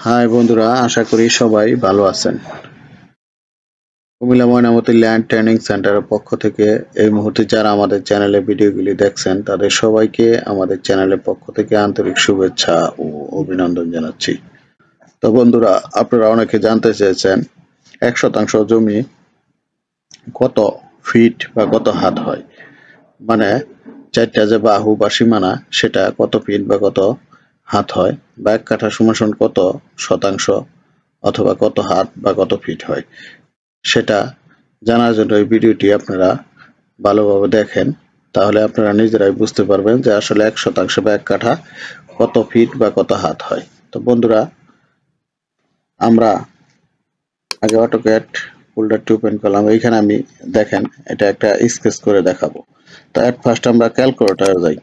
High বন্ধুরা, আশা করি সবাই ভালো আছেন। কুমিল্লা ময়নামতি ল্যান্ড ট্রেনিং সেন্টারের পক্ষ থেকে এই মুহূর্তে যারা আমাদের চ্যানেলে ভিডিওগুলি দেখছেন তাদের সবাইকে আমাদের চ্যানেলের পক্ষ থেকে আন্তরিক শুভেচ্ছা ও অভিনন্দন জানাচ্ছি। তো বন্ধুরা, আপনারা অনেকে জানতে চেয়েছেন 1 শতাংশ জমি কত ফিট বা কত হাত হয়, মানে চারটা যে বাহু বা সীমানা সেটা কত ফিট বা কত হাত হয়, বা 1 কাঠা সমান কত শতাংশ অথবা কত হাত বা কত ফিট হয়, সেটা জানার জন্য এই ভিডিওটি আপনারা ভালোভাবে দেখেন। তাহলে আপনারা নিজেরাই বুঝতে পারবেন যে আসলে 1 শতাংশ বা 1 কাঠা কত ফিট বা কত হাত হয়। তো বন্ধুরা, আমরা আগে অটোক্যাড ফোল্ডারটি ওপেন করলাম। এইখানে আমি দেখেন এটা একটা স্কেচ করে দেখাবো। তো এট ফার্স্ট আমরা ক্যালকুলেটরে যাই।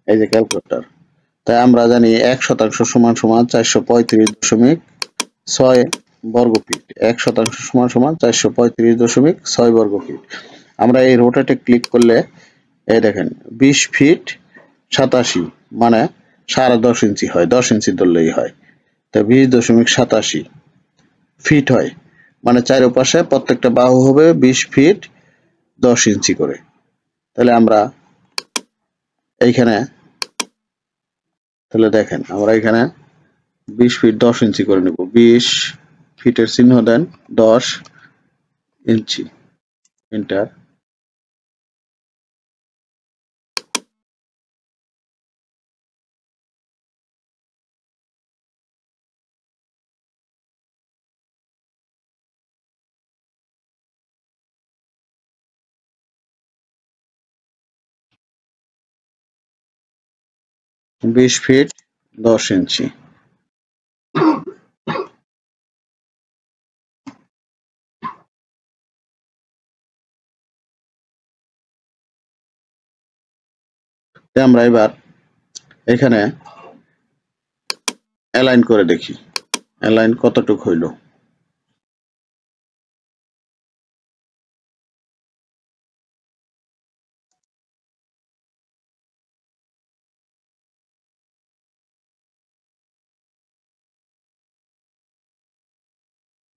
এই যে ক্যালকুলেটর, তাই আমরা জানি 1 শতাংশ সমান 435.6 বর্গ ফিট। 1 শতাংশ সমান 435.6 বর্গ ফিট। আমরা এই রোটেটে ক্লিক করলে এই দেখেন 20 ফিট 87, মানে 10.5 ইঞ্চি হয়, 10 ইঞ্চি ধরলেই হয়। তো 20.87 ফিট হয়, মানে চারপাশে প্রত্যেকটা বাহু হবে 20 ফিট 10 ইঞ্চি করে। তাহলে আমরা এইখানে, তাহলে দেখেন আমরা এখানে 20 ফিট 10 ইঞ্চি করে নেব। 20 ফিটের চিহ্ন দেন, 10 ইঞ্চি, এন্টার। 20 ফিট 10 ইঞ্চি। আমরা এবার এখানে অ্যালাইন করে দেখি অ্যালাইন কতটুক হইল।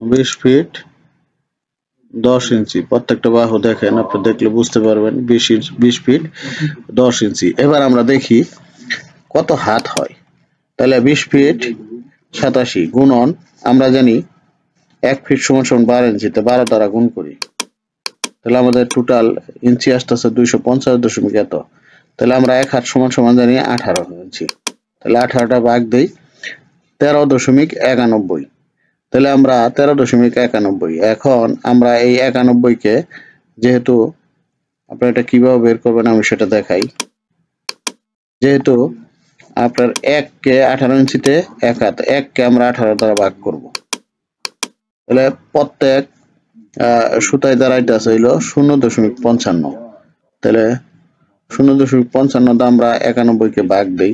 20 ফিট 10 ইঞ্চি প্রত্যেকটা বাহু দেখেন, আপনি দেখলে বুঝতে পারবেন 20 ফিট 10 ইঞ্চি। এবার আমরা দেখি কত হাত হয়। তাহলে 20 ফিট 87 গুণন, আমরা জানি 1 ফিট সমান 12 ইঞ্চিতে 12 দ্বারা গুণ করি, তাহলে আমাদের টোটাল ইঞ্চি আসতেছে 250 এত। তাহলে আমরা 1 হাত সমান জানি 18 ইঞ্চি। তাহলে 18টা ভাগ দেই 13.91। তাহলে আমরা 13.91, এখন আমরা এই 91 কে, যেহেতু আপনারা এটা কিভাবে বের করবেন আমি সেটা দেখাই। যেহেতু আপনার 1 কে 18 ইঞ্চিতে 1 হাত, 1 কে আমরা 18 দ্বারা ভাগ করব, তাহলে প্রত্যেক সুতায় দাঁড়াইতেছে হইলো 0.55। তাহলে 0.55 দা আমরা 91-কে ভাগ দেই।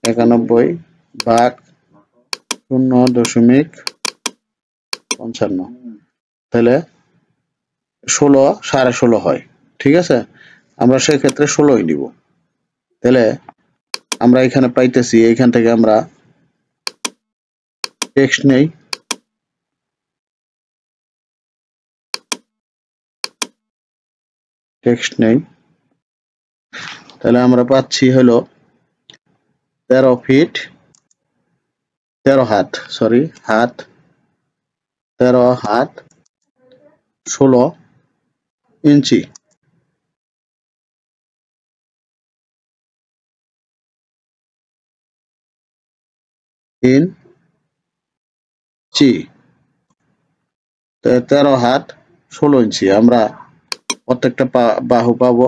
91 ভাগ 0.55, তাহলে 16 16.5 হয়। ঠিক আছে, আমরা সেক্ষেত্রে 16ই নিব। তাহলে আমরা এখানে পাইতেছি, এইখান থেকে আমরা টেক্সট নেই, তাহলে আমরা পাচ্ছি হলো 13 ফিট 13 হাত, সরি হাত, 13 হাত 16 ইঞ্চি। ইঞ্চি 13 হাত 16 ইঞ্চি, আমরা প্রত্যেকটা বাহু পাবো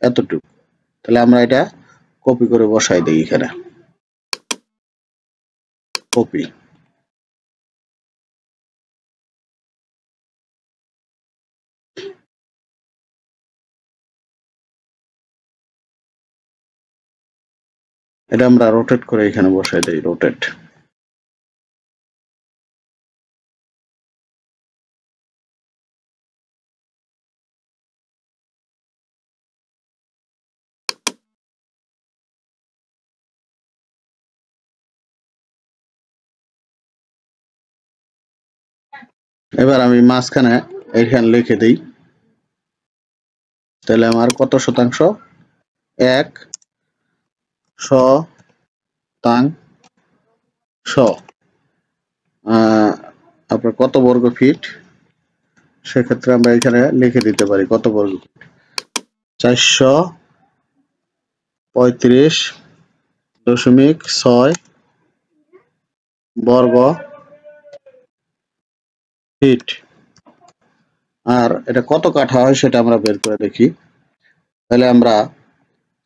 এতটুকু। তাহলে আমরা এটা কপি করে বসাই দিই এখানে, কপি। এটা আমরা রোটেট করে এখানে বসাই দিই, রোটেট। এবার আমি মাঝখানে এখানে লিখে দিই, তাহলে আমার কত শতাংশ? 1 শতাংশ। আপনার কত বর্গ ফিট? সেক্ষেত্রে আমরা এখানে লিখে দিতে পারি কত বর্গ ফিট। 435.6 বর্গ ফিট। আর এটা কত কাঠা হয় সেটা আমরা বের করে দেখি। তাহলে আমরা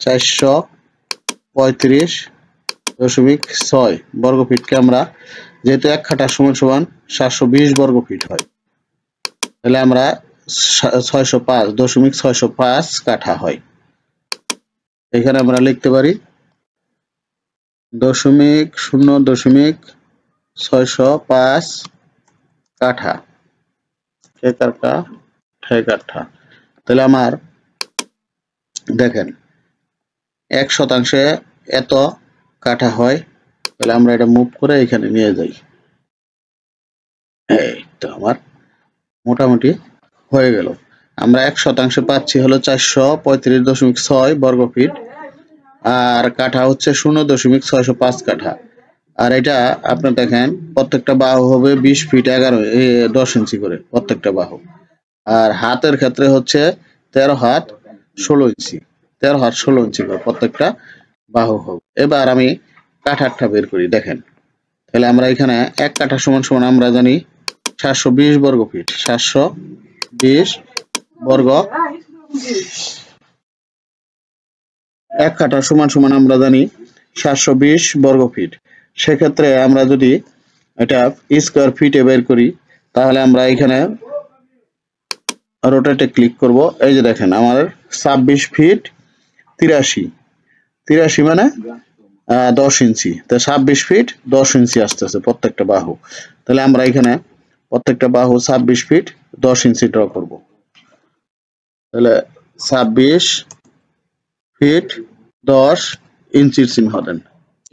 435.6 বর্গ ফিটকে আমরা, যেহেতু 1 কাঠা সমান সমান 720 বর্গ ফিট হয়, তাহলে আমরা 605.605 কাঠা হয়। এখানে আমরা লিখতে পারি 0.605 কাঠা। কাঠা। তাহলে আমার দেখেন 1 শতাংশে এত কাঠা হয়। তাহলে আমরা এটা মুভ করে এখানে নিয়ে যাই। এই তো আমার মোটামুটি হয়ে গেল। আমরা 1 শতাংশে পাচ্ছি হলো 435.6 বর্গ ফিট, আর কাঠা হচ্ছে 0.605 কাঠা। আর এটা আপনার দেখেন প্রত্যেকটা বাহু হবে 20 ফিট 10 ইঞ্চি করে প্রত্যেকটা বাহু। আর হাতের ক্ষেত্রে হচ্ছে 13 হাত 16 ইঞ্চি, 13 হাত 16 ইঞ্চি করে প্রত্যেকটা বাহু হবে। এবার আমি কাঠারটা বের করি, দেখেন। তাহলে আমরা এখানে 1 কাঠা সমান সমান আমরা জানি 720 বর্গ ফিট। 720 বর্গ 1 কাঠা সমান সমান আমরা জানি 720 বর্গ ফিট। সেক্ষেত্রে আমরা যদি এটা স্কয়ার ফিটে বের করি, তাহলে আমরা এখানে রোটেটে ক্লিক করব। এই যে দেখেন আমার 26 ফিট 83 মানে 10 ইঞ্চি। তো 26 ফিট 10 ইঞ্চি আসতেছে প্রত্যেকটা বাহু। তাহলে আমরা এখানে প্রত্যেকটা বাহু 26 ফিট 10 ইঞ্চি ড্র করব। তাহলে 26 ফিট 10 ইঞ্চির চিহ্ন দেন,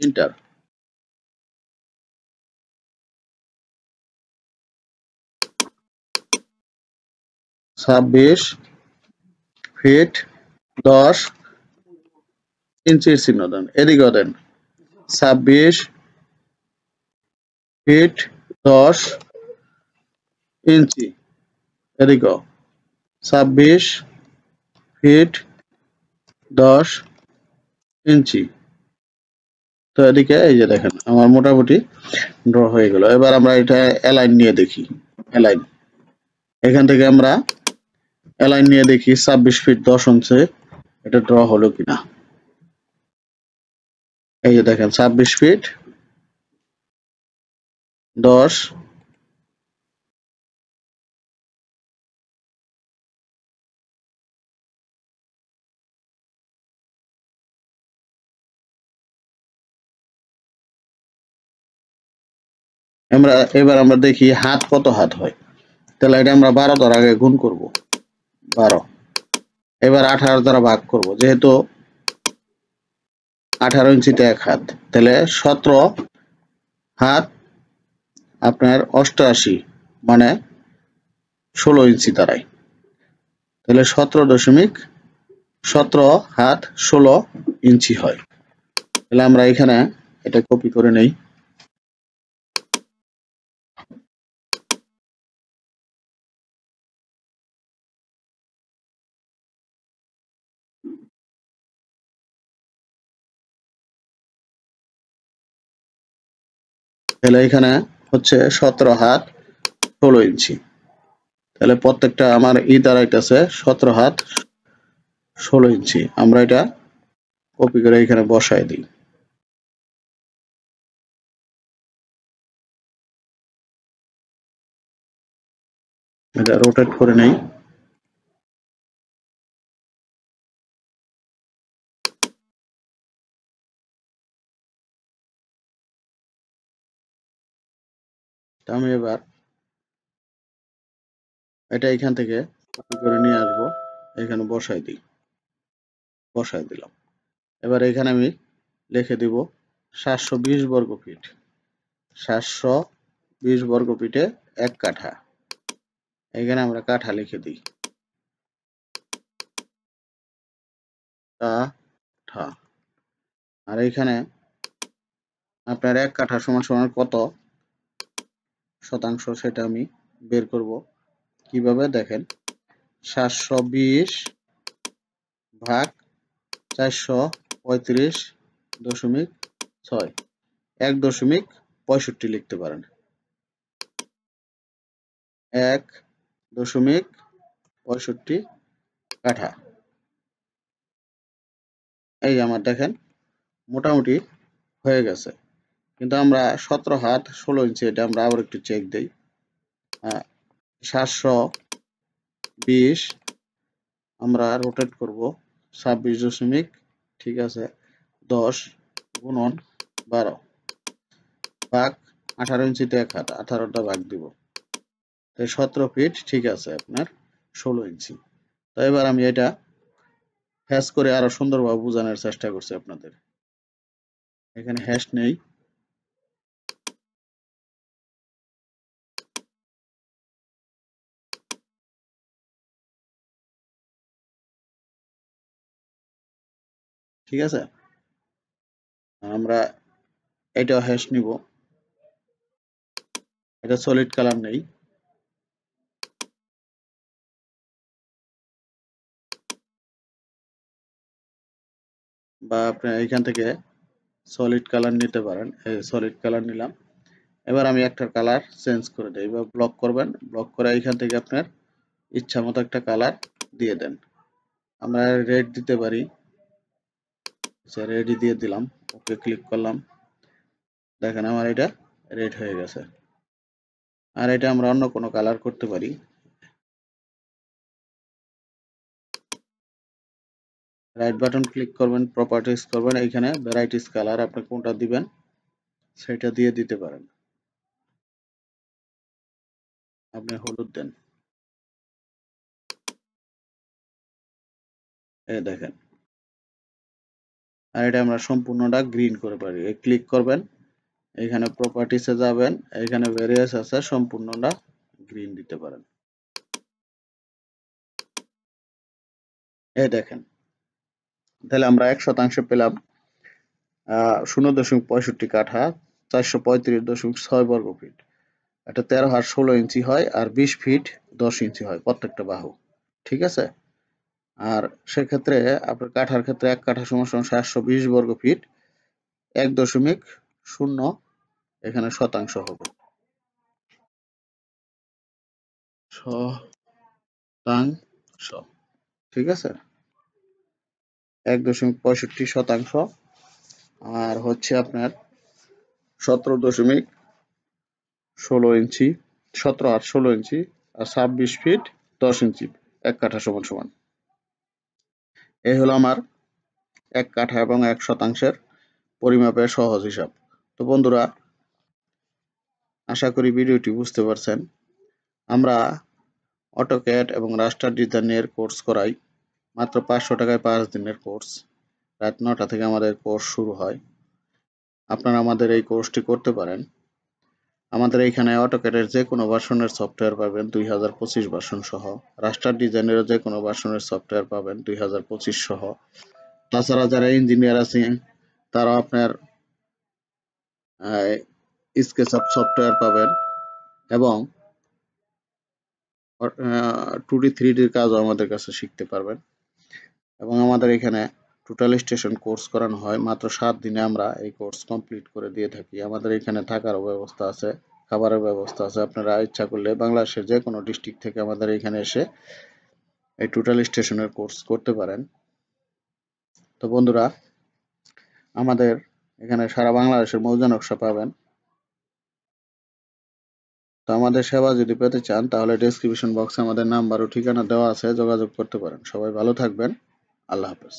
ইন্টার। 26 ফিট 10 ইঞ্চির চিহ্ন দেন, এদিকেও দেন। 26 ফিট 10 ইঞ্চি, এদিকেও 26 ফিট 10 ইঞ্চি। তো এদিকে এই যে দেখেন আমার মোটামুটি ড্র হয়ে গেল। এবার আমরা এটা অ্যালাইন নিয়ে দেখি। অ্যালাইন, এখান থেকে আমরা অ্যালাইন নিয়ে দেখি 26 ফিট 10 ইঞ্চি এটা ড্র হলো কিনা। এই যে দেখেন 26 ফিট 10। এবার আমরা দেখি হাত কত হাত হয়। তাহলে এটা আমরা 12 দ্বারা আগে গুণ করব, 12। এবার 18 দ্বারা ভাগ করব, যেহেতু 18 ইঞ্চিতে 1 হাত, তাহলে 17 হাত আপনার 88 মানে 16 ইঞ্চি দাঁড়ায়। তাহলে 17.17 হাত 16 ইঞ্চি হয়। তাহলে আমরা এখানে এটা কপি করে নেই। তাহলে এখানে হচ্ছে 17 হাত 16 ইঞ্চি। তাহলে প্রত্যেকটা আমার দাঁড়াইতেছে 17 হাত 16 ইঞ্চি। আমরা এটা কপি করে এখানে বসায় দিই। এটা রোটেট করে নেই। আমি এবার এটা এখান থেকে কপি করে নিয়ে আসবো, এখানে বসাই দিই। বসাই দিলাম। এবার এখানে আমি লিখে দিব 720 বর্গ ফিট। 720 বর্গ ফিটে 1 কাঠা। এখানে আমরা কাঠা লিখে দিই, কাঠা। আর এখানে আপনার 1 কাঠা সমান সমান কত শতাংশ সেটা আমি বের করব। কিভাবে দেখেন, 720 ভাগ 435.6 1.65 লিখতে পারেন। 1.65 কাঠা। এই যে আমার দেখেন মোটামুটি হয়ে গেছে। কিন্তু আমরা 17 হাত 16 ইঞ্চি, এটা আমরা আবার একটু চেক দেই। 720 আমরা রোটেট করব 26 দশমিক, ঠিক আছে, 10 গুণন 12 ভাগ 18 ইঞ্চিতে 1 হাত, 18টা ভাগ দিব, তাই 17 ফিট, ঠিক আছে, আপনার 16 ইঞ্চি। তো এবার আমি এটা হ্যাশ করে আরো সুন্দরভাবে বোঝানোর চেষ্টা করছি আপনাদের। এখানে হ্যাশ নেই, ঠিক আছে। আমরা এটাও হ্যাশ নিব, এটা সলিড কালার নেই। বা আপনি এখান থেকে সলিড কালার নিতে পারেন, এই সলিড কালার নিলাম। এবার আমি একটা কালার চেঞ্জ করে দেই, বা ব্লক করবেন, ব্লক করে এখান থেকে আপনার ইচ্ছা মতো একটা কালার দিয়ে দেন। আমরা রেড দিতে পারি, রেডই দিয়ে দিলাম, ওকে ক্লিক করলাম, দেখেন আমার এটা রেড হয়ে গেছে। আর এটা আমরা অন্য কোনো কালার করতে পারি। রাইট বাটন ক্লিক করবেন, প্রপার্টিস করবেন, এইখানে ভ্যারাইটিস কালার আপনি কোনটা দিবেন সেটা দিয়ে দিতে পারেন। আপনি হলুদ দেন, এই দেখেন। আর এটা আমরা সম্পূর্ণটা গ্রিন করে পারি, ক্লিক করবেন, এখানে প্রপার্টিসে যাবেন, এখানে ভেরিয়াস আছে, সম্পূর্ণটা গ্রিন দিতে পারেন। এই দেখেন, তাহলে আমরা 1% পেলাম 0.65 কাঠা, 435.6 বর্গ ফিট। এটা 13 হাত 16 ইঞ্চি হয়, আর 20 ফিট 10 ইঞ্চি হয় প্রত্যেকটা বাহু, ঠিক আছে। আর সেক্ষেত্রে আপনার কাঠার ক্ষেত্রে 1 কাঠা সমান সমান 720 বর্গ ফিট, 1.0 এখানে শতাংশ হবে, শতাংশ, ঠিক আছে, 1.65 আর হচ্ছে আপনার 17.16 ইঞ্চি, 17 আর 16 ইঞ্চি, আর 26 ফিট 10 ইঞ্চি 1 কাঠা সমান সমান। এই হলো আমার 1 কাঠা এবং 1% পরিমাপের সহজ হিসাব। তো বন্ধুরা, আশা করি ভিডিওটি বুঝতে পারছেন। আমরা অটোক্যাড এবং রাস্টার ডিজাইনের কোর্স করাই, মাত্র 500 টাকায় 5 দিনের কোর্স। রাত 9টা থেকে আমাদের কোর্স শুরু হয়। আপনারা আমাদের এই কোর্সটি করতে পারেন। আমাদের এইখানে অটোক্যাডের যে কোনো ভার্সনের সফটওয়্যার পাবেন 2025 ভার্সন সহ, রাস্টার ডিজাইনেরও যে কোনো ভার্সনের সফটওয়্যার পাবেন 2025 সহ। তাছাড়া যারা ইঞ্জিনিয়ার আছেন তারা আপনার স্কেচআপ সফটওয়্যার পাবেন, এবং 2D 3Dর কাজও আমাদের কাছে শিখতে পারবেন। এবং আমাদের এখানে টোটাল স্টেশন কোর্স করানো হয়, মাত্র 7 দিনে আমরা এই কোর্স কমপ্লিট করে দিয়ে থাকি। আমাদের এখানে থাকারও ব্যবস্থা আছে, খাবারের ব্যবস্থা আছে। আপনারা ইচ্ছা করলে বাংলাদেশের যে কোনো ডিস্ট্রিক্ট থেকে আমাদের এখানে এসে এই টোটাল স্টেশনের কোর্স করতে পারেন। তো বন্ধুরা, আমাদের এখানে সারা বাংলাদেশের মৌজা নকশা পাবেন। তো আমাদের সেবা যদি পেতে চান তাহলে ডেসক্রিপশন বক্সে আমাদের নাম্বার ও ঠিকানা দেওয়া আছে, যোগাযোগ করতে পারেন। সবাই ভালো থাকবেন, আল্লাহ হাফেজ।